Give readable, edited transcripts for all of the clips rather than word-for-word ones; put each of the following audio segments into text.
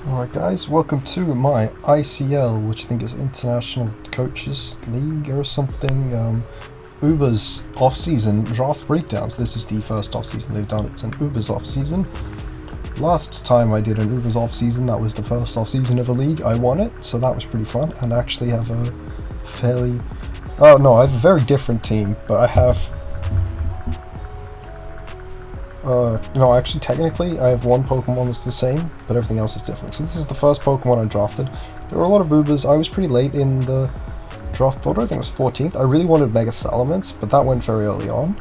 Alright guys, welcome to my ICL, which I think is International Coaches League or something. Ubers off-season draft breakdowns. This is the first off-season they've done. It's an Ubers off-season. Last time I did an Ubers off-season, that was the first off-season of a league. I won it, so that was pretty fun. And I actually have a fairly... Oh no, I have a very different team, but I have... no, actually, technically, I have one Pokemon that's the same, but everything else is different. So this is the first Pokemon I drafted. There were a lot of Ubers. I was pretty late in the draft order. I think it was 14th. I really wanted Mega Salamence, but that went very early on,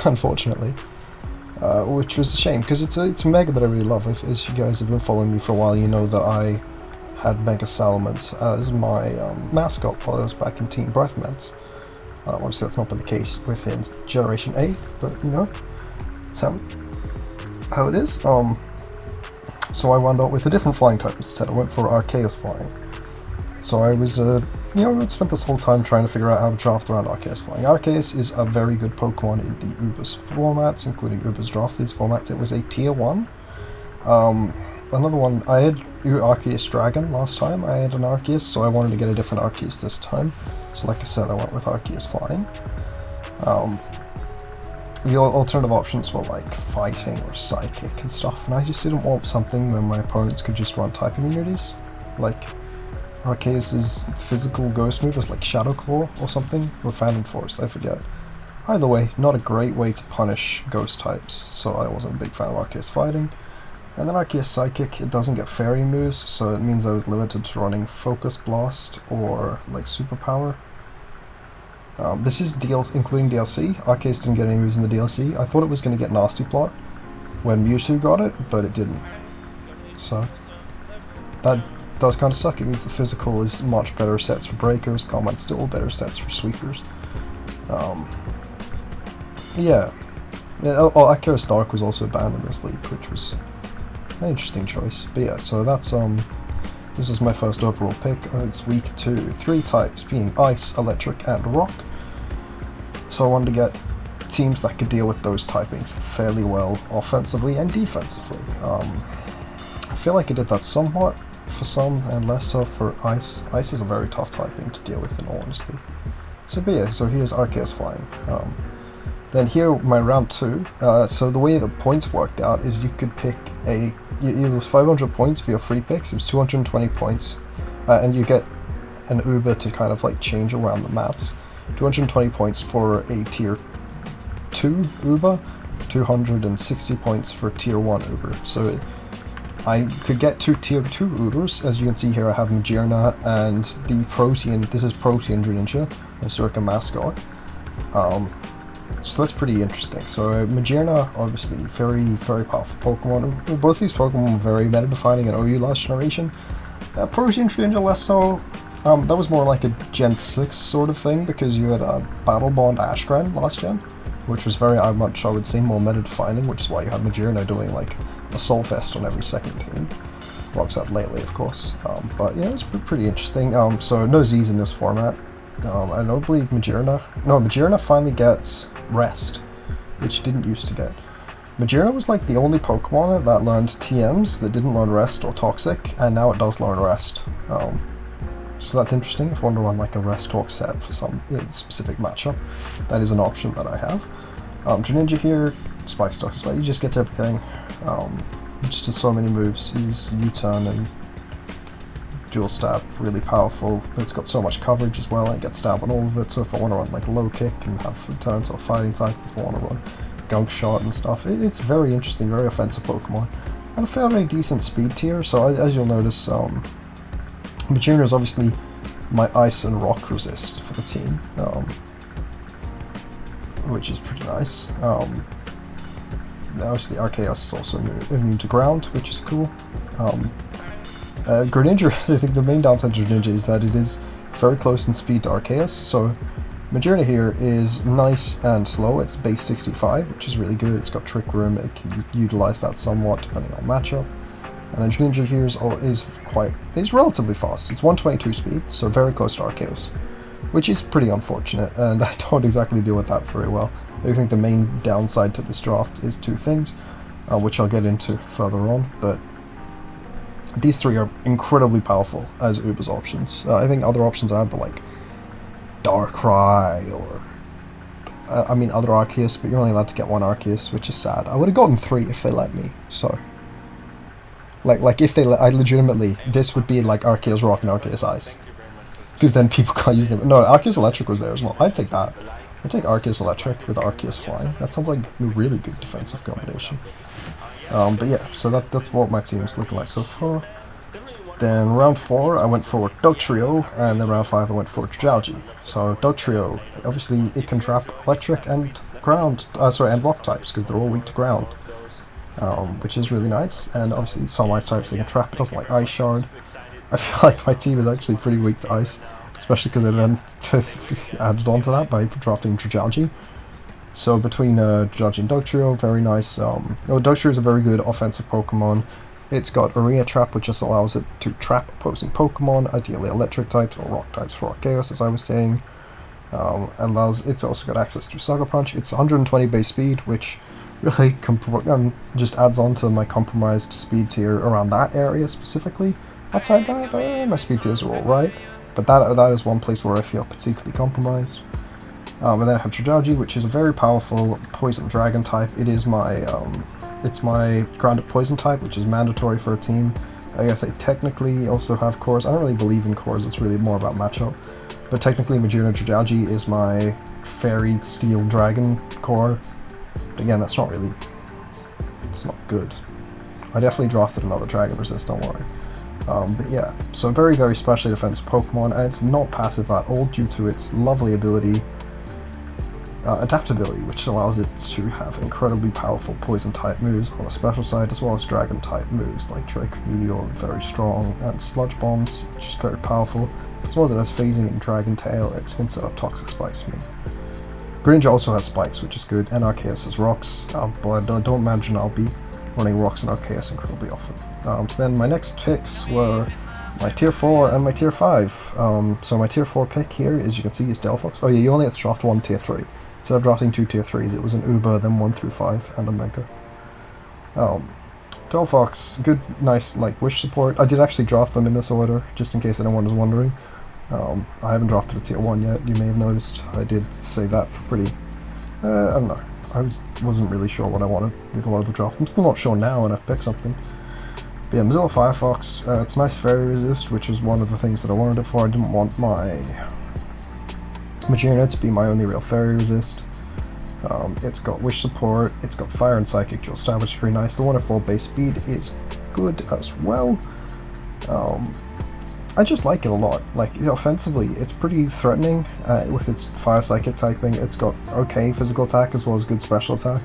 unfortunately. Which was a shame, because it's a Mega that I really love. As you guys have been following me for a while, you know that I had Mega Salamence as my mascot while I was back in Team Breathments. Obviously, that's not been the case with in Generation 8, but, you know, that's how it is. So I wound up with a different flying type instead. I went for Arceus flying. So I was, I spent this whole time trying to figure out how to draft around Arceus flying. Arceus is a very good Pokemon in the Ubers formats, including Ubers Draft Leads formats. It was a Tier 1. Another one, I had Arceus Dragon last time. I had an Arceus, so I wanted to get a different Arceus this time. So like I said, I went with Arceus flying. The alternative options were like fighting or psychic and stuff, and I just didn't want something where my opponents could just run type immunities. Like Arceus's physical ghost move was like Shadow Claw or something, or Phantom Force, I forget. Either way, not a great way to punish ghost types, so I wasn't a big fan of Arceus fighting. And then Arceus Psychic, it doesn't get fairy moves, so it means I was limited to running Focus Blast or like Superpower. This is including DLC. Arceus didn't get any moves in the DLC. I thought it was going to get Nasty Plot when Mewtwo got it, but it didn't. So that does kind of suck. It means the physical is much better sets for breakers, combat still better sets for sweepers. Arceus Dark was also banned in this league, which was an interesting choice. But yeah, so that's this was my first overall pick. It's week 2. 3 types being Ice, Electric, and Rock. So I wanted to get teams that could deal with those typings fairly well, offensively and defensively. I feel like I did that somewhat for some, and less so for Ice. Ice is a very tough typing to deal with, in all honesty. So but yeah, so here's Arceus flying. Then here, my round 2, so the way the points worked out is you could pick it was 500 points for your free picks, it was 220 points, and you get an Uber to kind of like change around the maths. 220 points for a Tier 2 Uber, 260 points for Tier 1 Uber. So I could get 2 Tier 2 Ubers. As you can see here, I have Magearna and the Protean, this is Protean Greninja, my Circa mascot. So that's pretty interesting. So Magearna, obviously, very, very powerful Pokemon. Both these Pokemon were very meta-defining in OU last generation. Protean Greninja less so. That was more like a Gen 6 sort of thing, because you had a Battle Bond Ashgren last gen, which was very much, I would say, more meta-defining, which is why you had Magearna doing like a Soul Fest on every second team. Logs out lately, of course. But yeah, it was pretty interesting. So no Z's in this format. I don't believe Magearna finally gets Rest, which it didn't used to get. Magearna was like the only Pokemon that learned TMs that didn't learn Rest or Toxic, and now it does learn Rest. So that's interesting. If you want to run like a Rest Talk set for some specific matchup, that is an option that I have. Greninja here, Spike Stock, he just gets everything. Just does so many moves. He's U-turn and dual stab, really powerful, but it's got so much coverage as well, and it gets stab on all of it, so if I want to run like low kick and have it turn into a fighting type, if I want to run gunk shot and stuff, it's very interesting, very offensive Pokemon, and a fairly decent speed tier. So as you'll notice, Magearna is obviously my Ice and Rock resist for the team, which is pretty nice. Obviously Arceus is also immune to ground, which is cool. Greninja, I think the main downside to Greninja is that it is very close in speed to Arceus, so Magearna here is nice and slow. It's base 65, which is really good. It's got Trick Room, it can utilize that somewhat depending on matchup. And then Greninja here is relatively fast. It's 122 speed, so very close to Arceus, which is pretty unfortunate, and I don't exactly deal with that very well. I do think the main downside to this draft is 2 things, which I'll get into further on, but These three are incredibly powerful as Uber's options. I think other options I have are like Darkrai or I mean other Arceus, but you're only allowed to get one Arceus, which is sad. I would have gotten three if they let me. So, like if they I legitimately, this would be like Arceus Rock and Arceus Ice, because then people can't use them. No, Arceus Electric was there as well. I'd take that. I'd take Arceus Electric with Arceus Flying. That sounds like a really good defensive combination. But yeah, so that's what my team's looking like so far. Then round 4 I went for Dugtrio, and then round 5 I went for Trialgy. So Dugtrio, obviously it can trap electric and ground, and rock types, because they're all weak to ground. Which is really nice, and obviously some ice types they can trap. It doesn't like Ice Shard. I feel like my team is actually pretty weak to ice, especially because I then added on to that by drafting Trialgy. So between Trialgy and Dugtrio, very nice. Dugtrio is a very good offensive Pokemon. It's got Arena Trap, which just allows it to trap opposing Pokemon, ideally electric types or rock types for Arceus, as I was saying. It's also got access to Sucker Punch. It's 120 base speed, which really just adds on to my compromised speed tier around that area specifically. Outside that, my speed tiers are alright, but that is one place where I feel particularly compromised. And then I have Trialgy, which is a very powerful Poison Dragon type. It is it's my grounded Poison type, which is mandatory for a team. I guess I technically also have cores. I don't really believe in cores, it's really more about matchup. But technically Magearna Trialgy is my Fairy Steel Dragon core. But again, it's not good. I definitely drafted another Dragon Resist, don't worry. But yeah, so very, very specially defensive Pokemon, and it's not passive at all due to its lovely ability, adaptability, which allows it to have incredibly powerful Poison-type moves on the special side, as well as Dragon-type moves like Drake Meteor, very strong, and Sludge Bombs, which is very powerful, as well as it has Phasing and Dragon Tail. It can set up Toxic Spikes for me. Greninja also has Spikes, which is good, and Arceus has Rocks, but I don't imagine I'll be running Rocks and Arceus incredibly often. So then my next picks were my tier 4 and my tier 5. So my tier 4 pick here, as you can see, is Delphox. Oh yeah, you only have to draft one tier 3. Instead of drafting 2 tier 3s, it was an Uber, then 1 through 5, and a Mega. Delphox, good, nice, wish support. I did actually draft them in this order, just in case anyone was wondering. I haven't drafted a tier 1 yet, you may have noticed. I did save that for pretty... I don't know. I wasn't really sure what I wanted with a lot of the draft. I'm still not sure now, and I've picked something. But yeah, Mozilla Firefox, it's nice Fairy Resist, which is one of the things that I wanted it for. I didn't want my Magearna to be my only real Fairy Resist. It's got Wish support, it's got Fire and Psychic Dual Stab, which is pretty nice. The 104 base speed is good as well. I just like it a lot. Offensively, it's pretty threatening with its Fire Psychic typing. It's got okay physical attack as well as good special attack.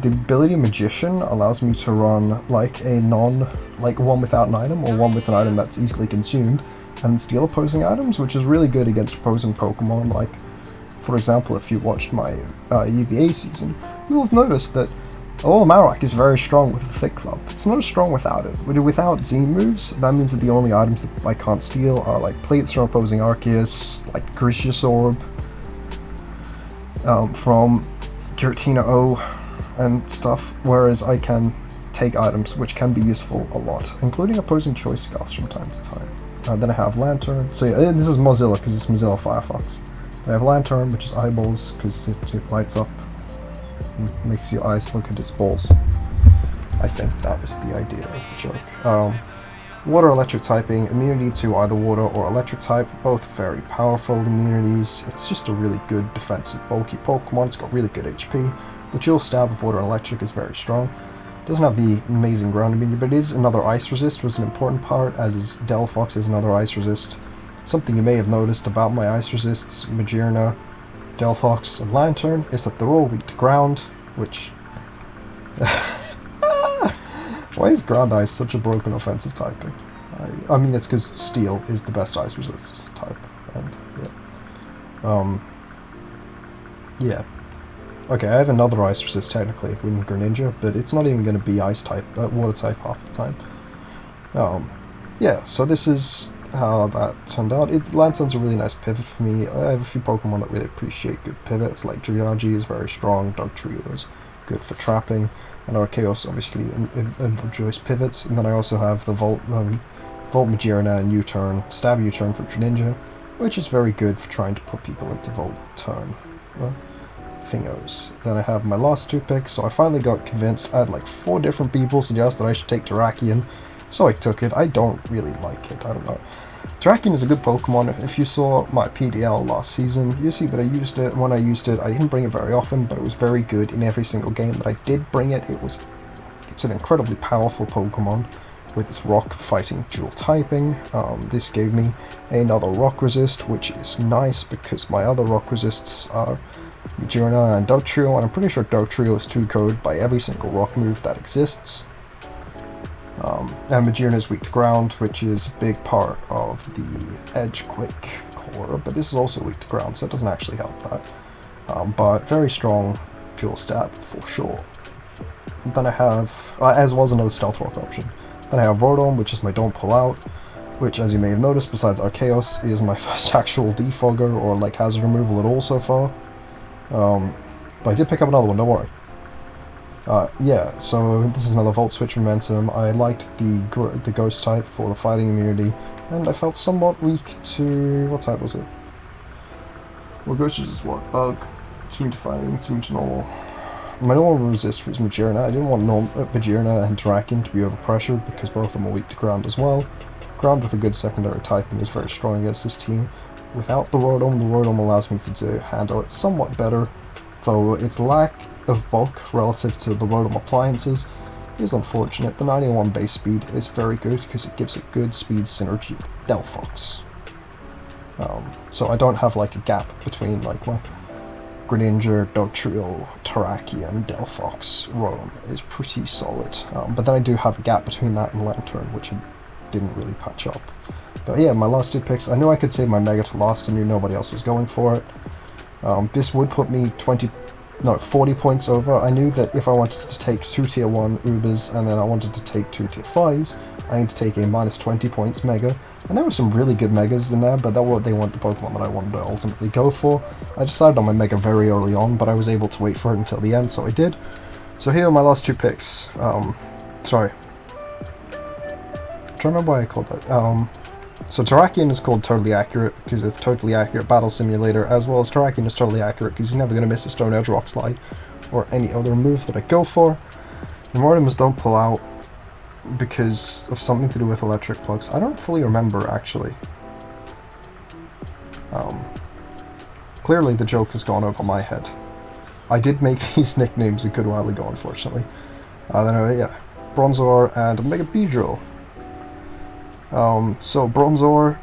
The ability Magician allows me to run one without an item, or one with an item that's easily consumed, and steal opposing items, which is really good against opposing Pokemon. For example, if you watched my UVA season, you'll have noticed that although Marowak is very strong with the Thick Club, it's not as strong without it. Without Z moves, that means that the only items that I can't steal are plates from opposing Arceus, Grisius Orb from Giratina O and stuff, whereas I can take items which can be useful a lot, including opposing Choice Scarfs from time to time. Then I have Lantern, so yeah, this is Mozilla because it's Mozilla Firefox. I have Lantern, which is Eyeballs, because it lights up and makes your eyes look at its balls. I think that was the idea of the joke. Water Electric typing, immunity to either water or electric type, both very powerful immunities. It's just a really good defensive bulky Pokemon. It's got really good HP. The dual stab of water and electric is very strong. It doesn't have the amazing ground immunity, but it is another ice resist, was an important part, as is Delphox is another ice resist. Something you may have noticed about my ice resists, Magearna, Delphox, and Lantern, is that they're all weak to ground, which... Why is ground ice such a broken offensive typing? I mean, it's because steel is the best ice resist type, and yeah. Okay, I have another ice resist technically with Greninja, but it's not even going to be ice type, water type half the time. Yeah, so this is how that turned out. Lantern's a really nice pivot for me. I have a few Pokemon that really appreciate good pivots, like Trialgy is very strong, Dugtrio is good for trapping. and Archaeos obviously enjoys pivots, and then I also have the Volt Magearna and U-turn, stab U-turn for Greninja, which is very good for trying to put people into Volt turn thingos. Then I have my last two picks, so I finally got convinced. I had like 4 different people suggest that I should take Terrakion, so I took it. I don't really like it, I don't know. Terrakion is a good Pokemon. If you saw my PDL last season, you see that I used it. When I used it, I didn't bring it very often, but it was very good in every single game that I did bring it. It's an incredibly powerful Pokemon with its rock fighting dual typing. This gave me another rock resist, which is nice because my other rock resists are Magearna and Dugtrio, and I'm pretty sure Dugtrio is 2-coded by every single rock move that exists. And Magearna is weak to ground, which is a big part of the Edge Quick core, but this is also weak to ground, so it doesn't actually help that. But very strong dual stat for sure. And then I have, as well as another stealth rock option. Then I have Rotom, which is my don't pull out, which, as you may have noticed, besides Archaeos, is my first actual defogger or like hazard removal at all so far. But I did pick up another one, don't worry. Yeah, so this is another Volt Switch momentum. I liked the Ghost type for the fighting immunity, and I felt somewhat weak to... what type was it? Well, Ghost is what? Bug. It's immune to fighting, it's immune to normal. My normal resist was Magearna. I didn't want Magearna and Terrakion to be overpressured because both of them are weak to ground as well. Ground with a good secondary typing is very strong against this team. Without the Rotom allows me to handle it somewhat better, though its lack of bulk relative to the Rotom appliances is unfortunate. The 91 base speed is very good because it gives a good speed synergy with Delphox. So I don't have like a gap between like my Greninja, Dugtrio, Terrakion, Delphox. Rotom is pretty solid, but then I do have a gap between that and Lantern, which I didn't really patch up. But yeah, my last 2 picks, I knew I could save my Mega to last, I knew nobody else was going for it. This would put me 40 points over. I knew that if I wanted to take 2 tier 1 Ubers and then I wanted to take 2 tier 5s, I need to take a minus 20 points Mega. And there were some really good Megas in there, but they weren't the Pokemon that I wanted to ultimately go for. I decided on my Mega very early on, but I was able to wait for it until the end, so I did. So here are my last 2 picks. Sorry. I'm trying to remember why I called that. So Terrakion is called Totally Accurate because it's Totally Accurate Battle Simulator, as well as Terrakion is Totally Accurate because he's never going to miss a Stone Edge Rock Slide or any other move that I go for. And Mortimer's don't pull out because of something to do with electric plugs. I don't fully remember, actually. Clearly the joke has gone over my head. I did make these nicknames a good while ago, unfortunately. Then, yeah, Bronzor and Mega Beedrill. So Bronzor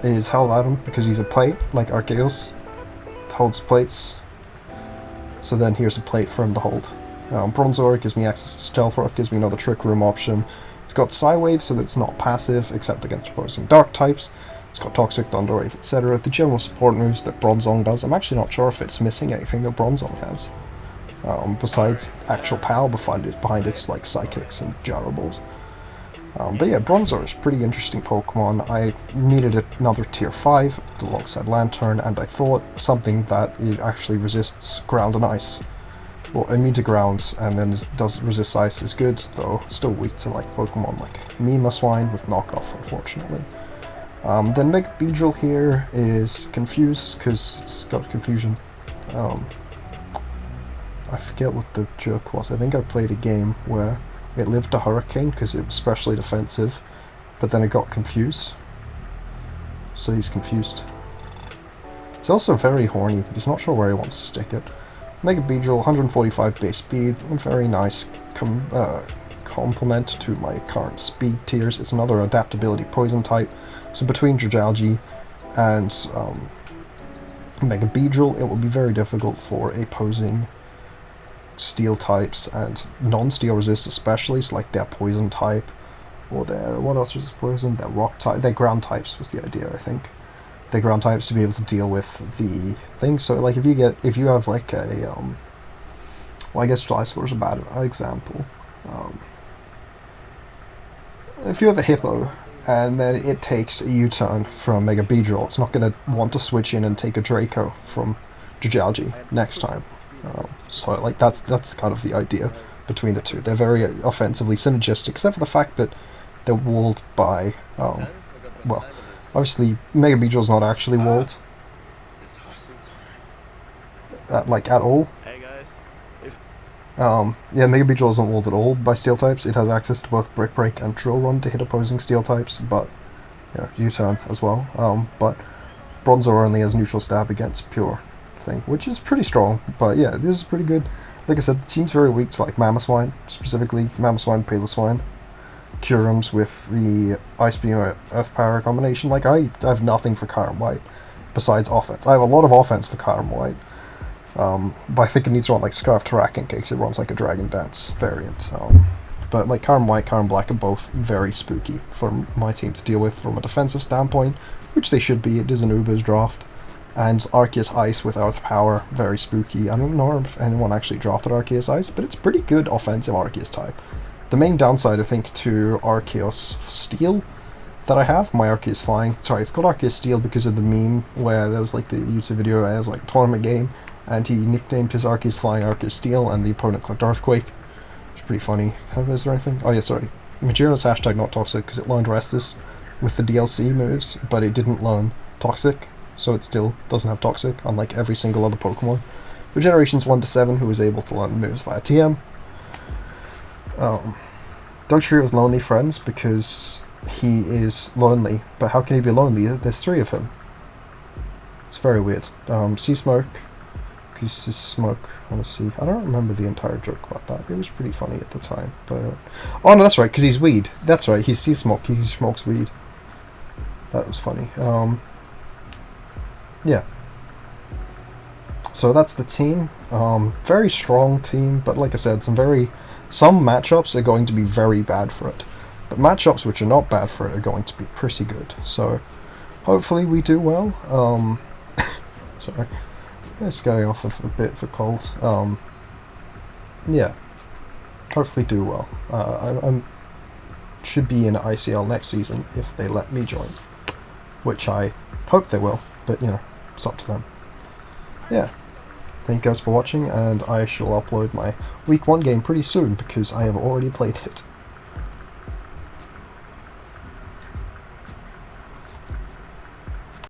is held at him because he's a plate, like Archaeos holds plates. So then here's a plate for him to hold. Bronzor gives me access to Stealth Rock, gives me another Trick Room option. It's got Psywave so that it's not passive, except against opposing Dark types. It's got Toxic, Thunder Wave, etc. The general support moves that Bronzong does. I'm actually not sure if it's missing anything that Bronzong has. Besides actual power behind its like Psychics and Gyarables. But yeah, Bronzor is a pretty interesting Pokemon. I needed another tier 5 alongside Lantern, and I thought something that it actually resists ground and ice. Well, immune to ground, and then does resist ice is good, though still weak to like Pokemon like Memaswine with knockoff, unfortunately. Then Mega Beedrill here is confused because it's got confusion. I forget what the joke was. I think I played a game where it lived to Hurricane because it was specially defensive, but then it got confused. So he's confused. He's also very horny, but he's not sure where he wants to stick it. Mega Beedrill, 145 base speed, a very nice complement to my current speed tiers. It's another adaptability poison type, so between Dragalge and Mega Beedrill, it will be very difficult for opposing steel types and non-steel resist especially, so like their poison type, or their, what else was poison? Their rock type, their ground types was the idea, I think. Their ground types to be able to deal with the thing, so like if you have like a, well I guess Gliscor is a bad example. If you have a Hippo, and then it takes a U-turn from Mega Beedrill, it's not going to want to switch in and take a Draco from Dragalge next time. So like that's kind of the idea. between the two. They're very offensively synergistic, except for the fact that they're walled by, well, obviously Mega Beedrill's not actually walled, like, at all. Yeah, Mega Beedrill isn't walled at all by steel types. It has access to both Brick Break and Drill Run to hit opposing steel types, but, you know, U-turn as well. But Bronzor only has neutral stab against pure thing, which is pretty strong. But yeah, this is pretty good. Like I said, it seems very weak to like Mamoswine, specifically Mamoswine, Paloswine, Curums with the Ice Beam or Earth Power combination. Like, I have nothing for Kyurem White besides offense. I have a lot of offense for Kyurem White. But I think it needs to run like Scarf Tarak in case it runs like a Dragon Dance variant. But like Kyurem White, Kyurem Black are both very spooky for my team to deal with from a defensive standpoint, which they should be. It is an Ubers draft. And Arceus Ice with Earth Power, very spooky. I don't know if anyone actually drafted Arceus Ice, but it's pretty good offensive Arceus type. The main downside, I think, to Arceus Steel that I have, my Arceus Flying, sorry, it's called Arceus Steel because of the meme where there was like the YouTube video and it was like a tournament game, and he nicknamed his Arceus Flying Arceus Steel, and the opponent clicked Earthquake. It's pretty funny. Is there anything? Oh yeah, sorry. Magearna's hashtag not toxic because it learned Restless with the DLC moves, but it didn't learn Toxic, so it still doesn't have Toxic, unlike every single other Pokemon. For generations 1 to 7, who was able to learn moves via TM. Dugtrio is Lonely Friends because he is lonely, but how can he be lonely? There's 3 of him. It's very weird. Sea Smoke, because his smoke on the sea. I don't remember the entire joke about that. It was pretty funny at the time, but oh no, that's right, because he's weed. That's right, he's Sea Smoke. He smokes weed. That was funny. Yeah. So that's the team. Very strong team, but like I said, some matchups are going to be very bad for it. But matchups which are not bad for it are going to be pretty good. So hopefully we do well. Sorry. Just getting off of a bit of a cold. Yeah. Hopefully do well. I should be in ICL next season if they let me join. Which I hope they will, but you know, it's up to them. Yeah. Thank you guys for watching, and I shall upload my Week 1 game pretty soon because I have already played it.